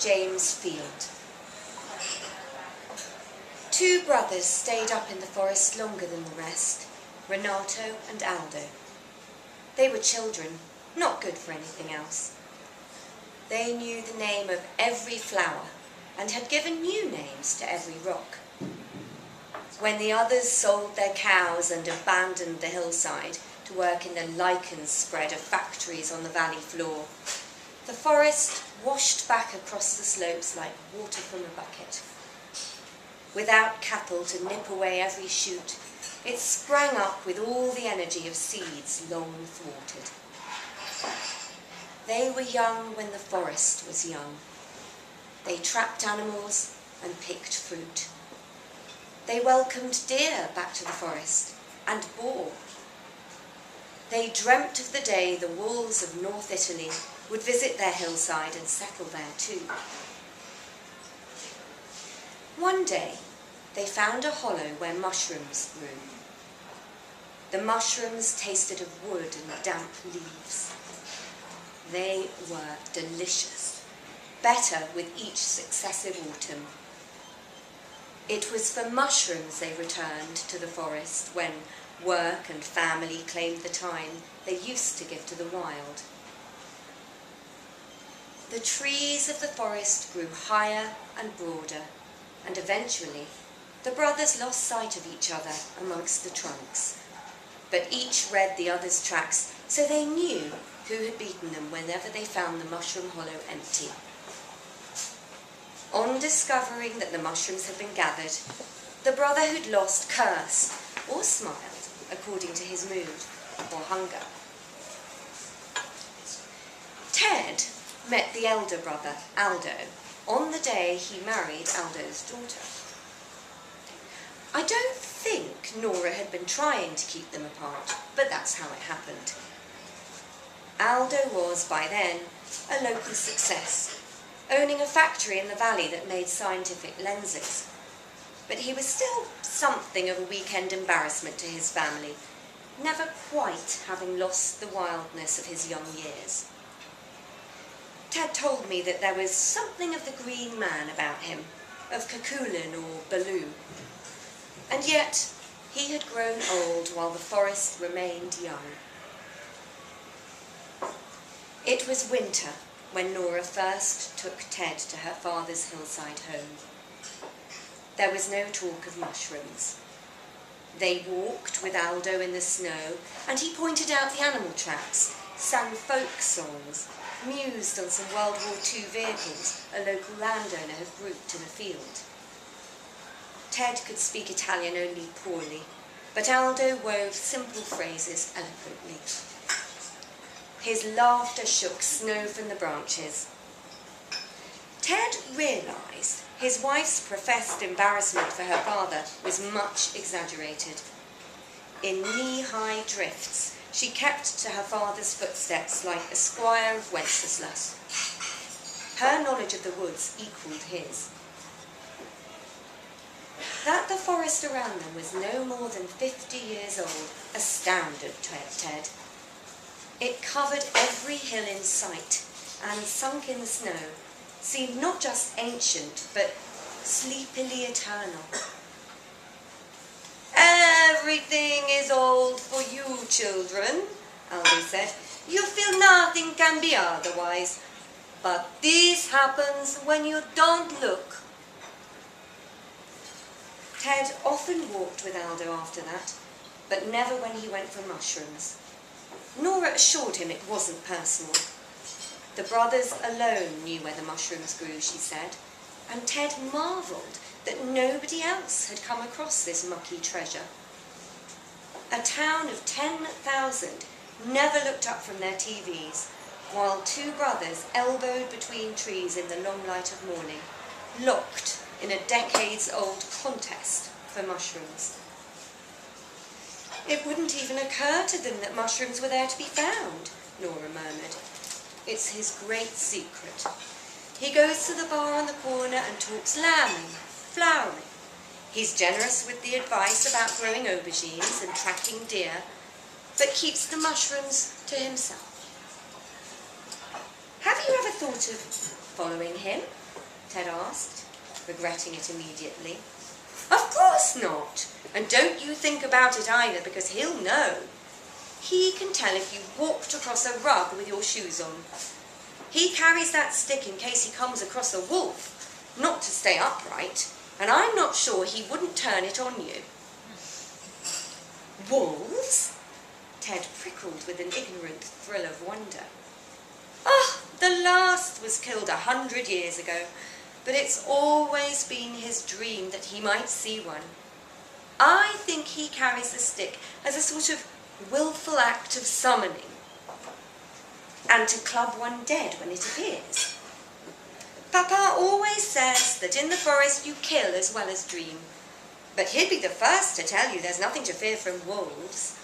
James Field. Two brothers stayed up in the forest longer than the rest, Renato and Aldo. They were children, not good for anything else. They knew the name of every flower and had given new names to every rock. When the others sold their cows and abandoned the hillside to work in the lichen spread of factories on the valley floor, the forest washed back across the slopes like water from a bucket. Without cattle to nip away every shoot, it sprang up with all the energy of seeds long thwarted. They were young when the forest was young. They trapped animals and picked fruit. They welcomed deer back to the forest and boar. They dreamt of the day the wolves of North Italy would visit their hillside and settle there too. One day, they found a hollow where mushrooms grew. The mushrooms tasted of wood and damp leaves. They were delicious, better with each successive autumn. It was for mushrooms they returned to the forest when work and family claimed the time they used to give to the wild. The trees of the forest grew higher and broader, and eventually the brothers lost sight of each other amongst the trunks. But each read the other's tracks, so they knew who had beaten them whenever they found the mushroom hollow empty. On discovering that the mushrooms had been gathered, the brother who'd lost cursed or smiled, according to his mood or hunger. Ted met the elder brother, Aldo, on the day he married Aldo's daughter. I don't think Nora had been trying to keep them apart, but that's how it happened. Aldo was, by then, a local success, owning a factory in the valley that made scientific lenses. But he was still something of a weekend embarrassment to his family, never quite having lost the wildness of his young years. Ted told me that there was something of the green man about him, of Cuchulainn or Baloo. And yet, he had grown old while the forest remained young. It was winter when Nora first took Ted to her father's hillside home. There was no talk of mushrooms. They walked with Aldo in the snow, and he pointed out the animal tracks, sang folk songs, mused on some World War II vehicles a local landowner had grouped in a field. Ted could speak Italian only poorly, but Aldo wove simple phrases eloquently. His laughter shook snow from the branches. Ted realised his wife's professed embarrassment for her father was much exaggerated. In knee-high drifts, she kept to her father's footsteps like a squire of Wenceslas. Her knowledge of the woods equalled his. That the forest around them was no more than 50 years old astounded Ted. It covered every hill in sight, and sunk in the snow, seemed not just ancient, but sleepily eternal. "Everything is old for you, children," Aldo said. "You feel nothing can be otherwise. But this happens when you don't look." Ted often walked with Aldo after that, but never when he went for mushrooms. Nora assured him it wasn't personal. The brothers alone knew where the mushrooms grew, she said, and Ted marvelled that nobody else had come across this mucky treasure. A town of 10,000 never looked up from their TVs, while two brothers elbowed between trees in the long light of morning, locked in a decades-old contest for mushrooms. "It wouldn't even occur to them that mushrooms were there to be found," Nora murmured. "It's his great secret. He goes to the bar on the corner and talks lambing, flowering. He's generous with the advice about growing aubergines and tracking deer, but keeps the mushrooms to himself." "Have you ever thought of following him?" Ted asked, regretting it immediately. Of course not. And don't you think about it either, because he'll know. He can tell if you walked across a rug with your shoes on. He carries that stick in case he comes across a wolf, not to stay upright, and I'm not sure he wouldn't turn it on you. Wolves? Ted prickled with an ignorant thrill of wonder. Oh, the last was killed 100 years ago, but it's always been his dream that he might see one. I think he carries the stick as a sort of willful act of summoning, and to club one dead when it appears. Papa always says that in the forest you kill as well as dream, but he'd be the first to tell you there's nothing to fear from wolves.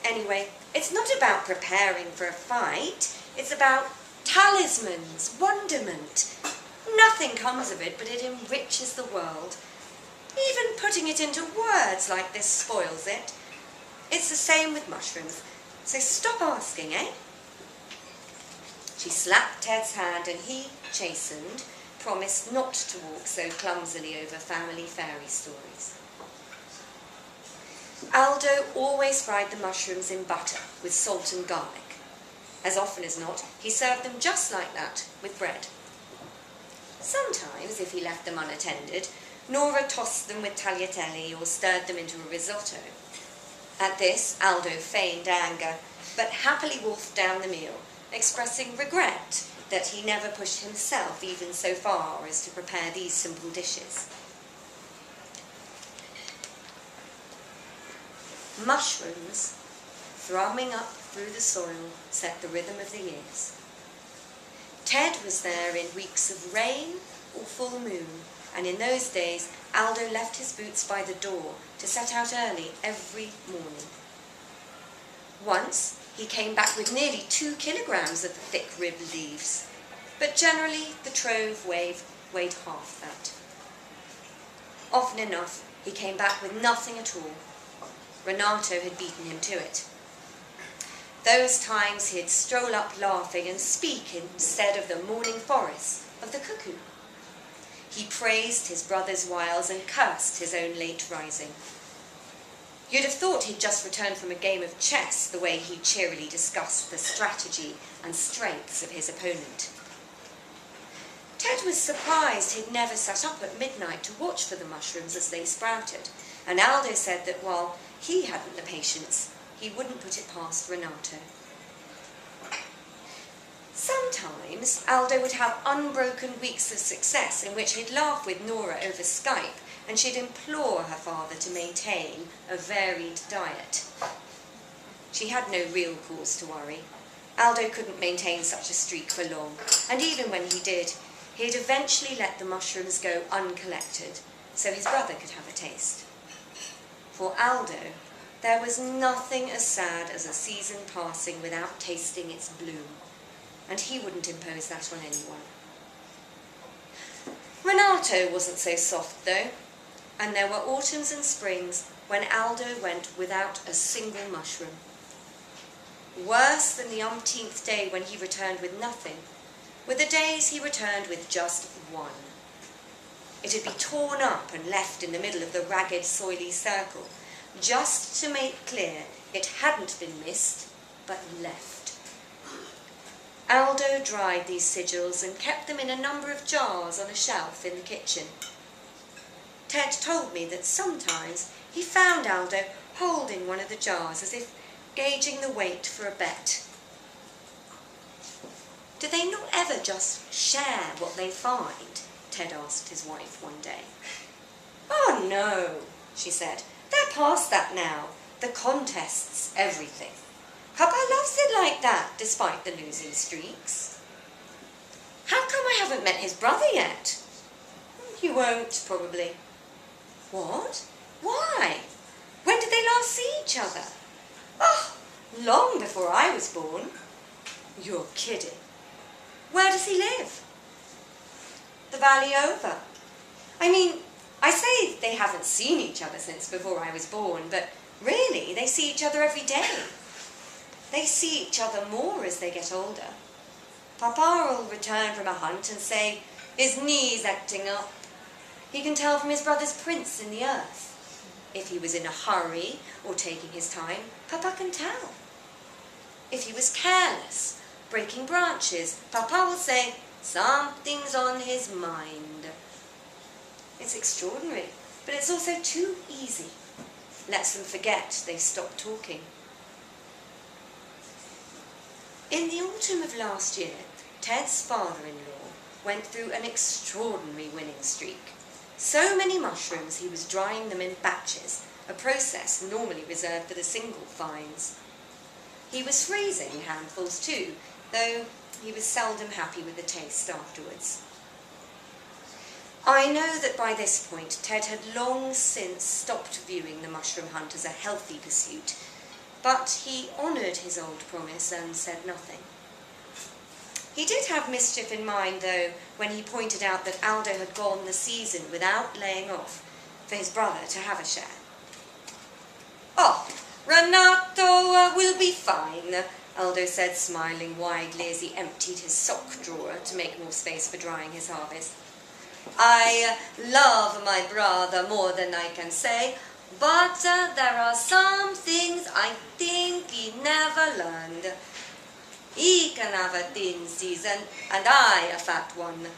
Anyway, it's not about preparing for a fight, it's about talismans, wonderment. Nothing comes of it, but it enriches the world. Even putting it into words like this spoils it. It's the same with mushrooms, so stop asking, eh? She slapped Ted's hand and he, chastened, promised not to walk so clumsily over family fairy stories. Aldo always fried the mushrooms in butter with salt and garlic. As often as not, he served them just like that, with bread. Sometimes, if he left them unattended, Nora tossed them with tagliatelle or stirred them into a risotto. At this, Aldo feigned anger, but happily wolfed down the meal, expressing regret that he never pushed himself even so far as to prepare these simple dishes. Mushrooms, thrumming up through the soil, set the rhythm of the years. Ted was there in weeks of rain or full moon, and in those days Aldo left his boots by the door to set out early every morning. Once he came back with nearly 2 kilograms of thick-ribbed leaves, but generally the trove weighed half that. Often enough he came back with nothing at all. Renato had beaten him to it. Those times he'd stroll up laughing and speak instead of the morning forest of the cuckoo. He praised his brother's wiles and cursed his own late rising. You'd have thought he'd just returned from a game of chess, the way he cheerily discussed the strategy and strengths of his opponent. Ted was surprised he'd never sat up at midnight to watch for the mushrooms as they sprouted, and Aldo said that while he hadn't the patience, he wouldn't put it past Renato. Sometimes Aldo would have unbroken weeks of success in which he'd laugh with Nora over Skype and she'd implore her father to maintain a varied diet. She had no real cause to worry. Aldo couldn't maintain such a streak for long, and even when he did, he'd eventually let the mushrooms go uncollected so his brother could have a taste. For Aldo, there was nothing as sad as a season passing without tasting its bloom, and he wouldn't impose that on anyone. Renato wasn't so soft, though, and there were autumns and springs when Aldo went without a single mushroom. Worse than the umpteenth day when he returned with nothing were the days he returned with just one. It'd be torn up and left in the middle of the ragged, soily circle, just to make clear it hadn't been missed, but left. Aldo dried these sigils and kept them in a number of jars on a shelf in the kitchen. Ted told me that sometimes he found Aldo holding one of the jars as if gauging the weight for a bet. Do they not ever just share what they find? Ted asked his wife one day. Oh no, she said. They're past that now. The contests, everything. Papa loves it like that, despite the losing streaks. How come I haven't met his brother yet? You won't, probably. What? Why? When did they last see each other? Oh, long before I was born. You're kidding. Where does he live? The valley over. I mean, I say they haven't seen each other since before I was born, but really they see each other every day. They see each other more as they get older. Papa will return from a hunt and say, His knees acting up. He can tell from his brother's prints in the earth. If he was in a hurry or taking his time, Papa can tell. If he was careless, breaking branches, Papa will say, something's on his mind. It's extraordinary, but it's also too easy. Lets them forget they stopped talking. In the autumn of last year, Ted's father-in-law went through an extraordinary winning streak. So many mushrooms he was drying them in batches, a process normally reserved for the single finds. He was freezing handfuls too, though he was seldom happy with the taste afterwards. I know that by this point Ted had long since stopped viewing the mushroom hunt as a healthy pursuit, but he honoured his old promise and said nothing. He did have mischief in mind, though, when he pointed out that Aldo had gone the season without laying off for his brother to have a share. "Oh, Renato will be fine," Aldo said, smiling widely as he emptied his sock drawer to make more space for drying his harvest. "I love my brother more than I can say, but there are some things I think he never learned. He can have a thin season, and I a fat one.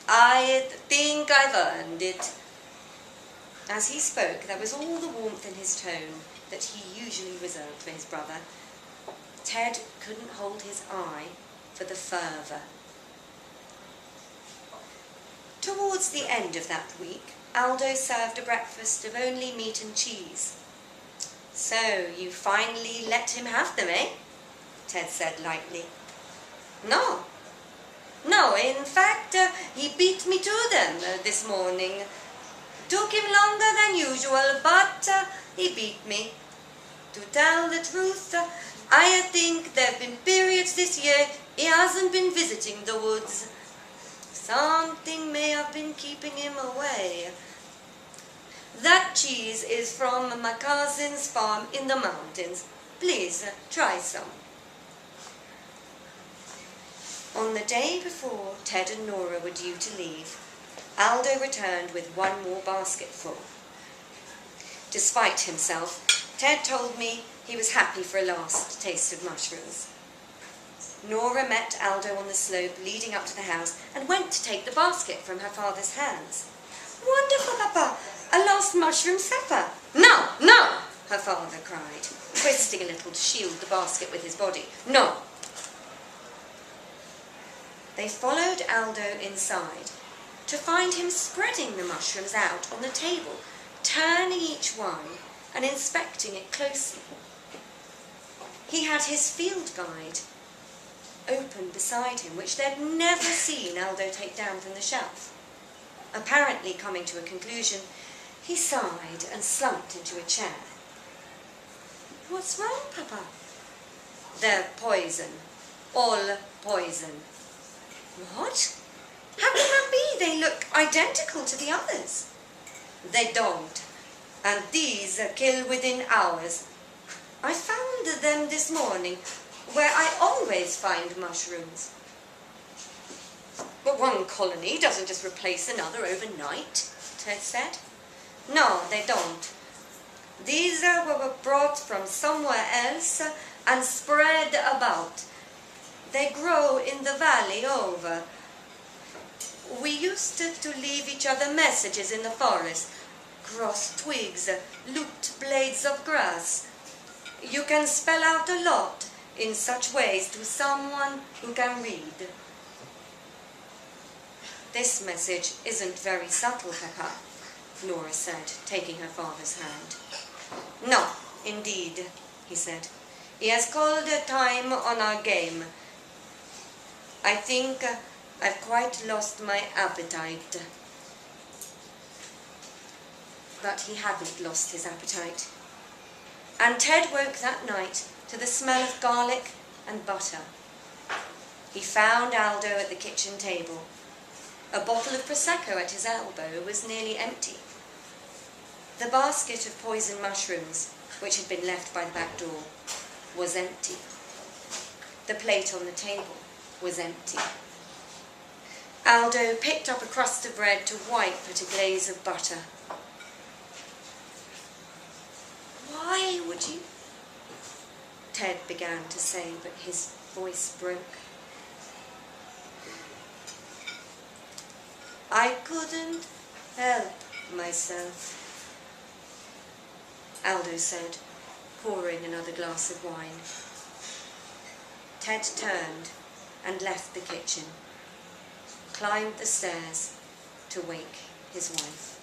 I think I've earned it." As he spoke, there was all the warmth in his tone that he usually reserved for his brother. Ted couldn't hold his eye for the fervour. Towards the end of that week, Aldo served a breakfast of only meat and cheese. "So you finally let him have them, eh?" Ted said lightly. No, in fact, he beat me to them this morning. Took him longer than usual, but he beat me. To tell the truth, I think there have been periods this year he hasn't been visiting the woods. Something may have been keeping him away. That cheese is from my cousin's farm in the mountains. Please, try some." On the day before Ted and Nora were due to leave, Aldo returned with one more basketful. Despite himself, Ted told me he was happy for a last taste of mushrooms. Nora met Aldo on the slope leading up to the house and went to take the basket from her father's hands. "Wonderful, Papa! A last mushroom supper!" "No, no!" her father cried, twisting a little to shield the basket with his body. "No!" They followed Aldo inside to find him spreading the mushrooms out on the table, turning each one and inspecting it closely. He had his field guide open beside him, which they'd never seen Aldo take down from the shelf. Apparently coming to a conclusion, he sighed and slumped into a chair. "What's wrong, Papa?" "They're poison. All poison." "What? How can that be? They look identical to the others." "They don't. And these kill within hours. I found them this morning, where I always find mushrooms." "But one colony doesn't just replace another overnight," Ted said. "No, they don't. These were brought from somewhere else and spread about. They grow in the valley over. We used to leave each other messages in the forest, cross twigs, looped blades of grass. You can spell out a lot in such ways to someone who can read." "This message isn't very subtle, Papa," Nora said, taking her father's hand. "No, indeed," he said. "He has called time on our game. I think I've quite lost my appetite." But he hadn't lost his appetite. And Ted woke that night to the smell of garlic and butter. He found Aldo at the kitchen table. A bottle of Prosecco at his elbow was nearly empty. The basket of poison mushrooms, which had been left by the back door, was empty. The plate on the table was empty. Aldo picked up a crust of bread to wipe at a glaze of butter. "Why would you?" Ted began to say, but his voice broke. "I couldn't help myself," Aldo said, pouring another glass of wine. Ted turned and left the kitchen, climbed the stairs to wake his wife.